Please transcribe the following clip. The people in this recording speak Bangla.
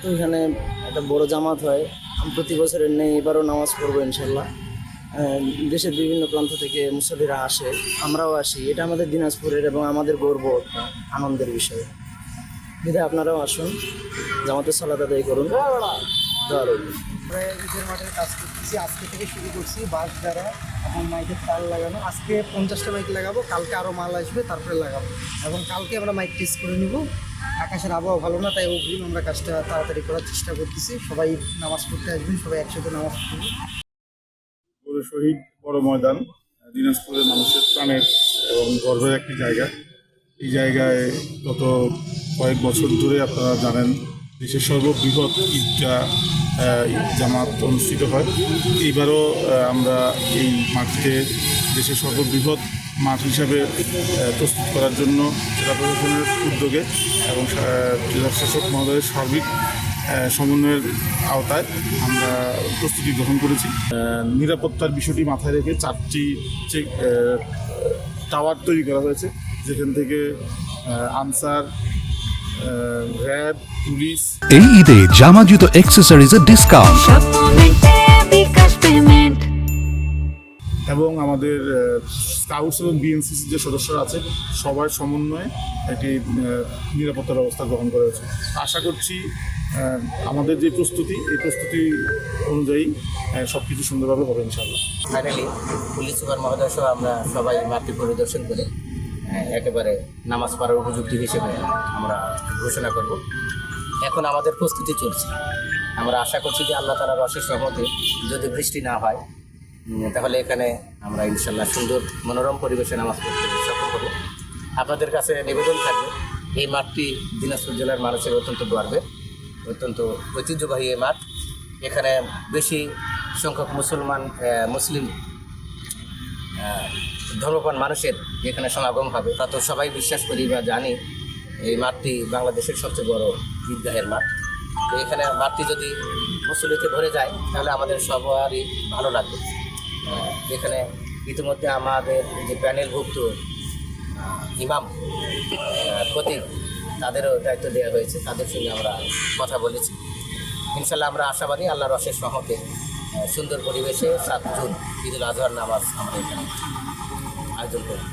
তো এখানে একটা বড় জামাত হয়। আমি প্রতি বছরের নেই, এবারও নামাজ পড়বো ইনশাল্লাহ। দেশের বিভিন্ন প্রান্ত থেকে মুসল্লিরা আসে, আমরাও আসি। এটা আমাদের দিনাজপুরের এবং আমাদের গর্ব, একটা আনন্দের বিষয়। বিধায় আপনারাও আসুন, জামাতের সালাত আদায় করুন। দোয়া রইল। আমরা ঈদের মাঠের কাজ করতেছি, আজকে থেকে শুরু করছি। বাঁশ দ্বারা এবং মাইকের তার লাগানো। আজকে 50টা মাইক লাগাবো, কালকে আরও মাল আসবে, তারপরে লাগাবো। এবং কালকে আমরা মাইক টেস্ট করে নিব। আকাশের আবহাওয়া ভালো না, তাই অগ্রিম আমরা কাজটা তাড়াতাড়ি করার চেষ্টা করতেছি। সবাই নামাজ পড়তে আসবেন, সবাই একসাথে নামাজ পড়ব। শহীদ বড় ময়দান দিনাজপুরের মানুষের প্রাণের এবং গর্বের একটি জায়গা। এই জায়গায় গত কয়েক বছর ধরে আপনারা জানেন দেশের সর্ববৃহৎ ঈদগাহ জামাত অনুষ্ঠিত হয়। এইবারও আমরা এই মাঠকে দেশের সর্ববৃহৎ মাঠ হিসাবে প্রস্তুত করার জন্য জেলা প্রশাসনের উদ্যোগে এবং জেলা শাসক মহোদয়ের সার্বিক সমন্বয়ের আওতায় আমরা প্রস্তুতি গ্রহণ করেছি। নিরাপত্তার বিষয়টি মাথায় রেখে 4টি টাওয়ার তৈরি করা হয়েছে, যেখান থেকে আনসার, র্যাব, পুলিশ। এই ঈদে জামা জুতো অ্যাক্সেসরিজের ডিসকাউন্ট এবং আমাদের স্কাউটস এবং বিএনসিসি যে সদস্যরা আছে সবার সমন্বয়ে একটি নিরাপত্তা ব্যবস্থা গ্রহণ করা হয়েছে। আশা করছি আমাদের যে প্রস্তুতি, এই প্রস্তুতি অনুযায়ী সব কিছু সুন্দরভাবে হবে ইনশাআল্লাহ। ফাইনালি পুলিশ সুপার মহোদয় সহ আমরা সবাই মাঠটি পরিদর্শন করে একেবারে নামাজ পড়ার উপযুক্ত হিসেবে আমরা ঘোষণা করব। এখন আমাদের প্রস্তুতি চলছে। আমরা আশা করছি যে আল্লাহ তাআলার অশেষ রহমতে যদি বৃষ্টি না হয় তাহলে এখানে আমরা ইনশাল্লাহ সুন্দর মনোরম পরিবেশে নামাজ পড়তে সক্ষম হব। আপনাদের কাছে নিবেদন থাকবে, এই মাঠটি দিনাজপুর জেলার মানুষের অত্যন্ত গর্বের, অত্যন্ত ঐতিহ্যবাহী এই মাঠ। এখানে বেশি সংখ্যক মুসলিম ধর্মপ্রাণ মানুষের এখানে সমাগম হবে। তা তো সবাই বিশ্বাস করি বা জানি এই মাঠটি বাংলাদেশের সবচেয়ে বড় ঈদগাহের মাঠ। তো এখানে মাঠটি যদি মুসল্লিতে ভরে যায় তাহলে আমাদের সবারই ভালো লাগবে। এখানে ইতিমধ্যে আমাদের যে প্যানেলভুক্ত ইমাম, খতিব, তাদেরও দায়িত্ব দেওয়া হয়েছে। তাদের সঙ্গে আমরা কথা বলেছি। ইনশাল্লাহ আমরা আশাবাদী আল্লাহর অশেষ রহমতে সুন্দর পরিবেশে 7 জুন ঈদুল আজহার নামাজ আমরা এখানে আয়োজন করি।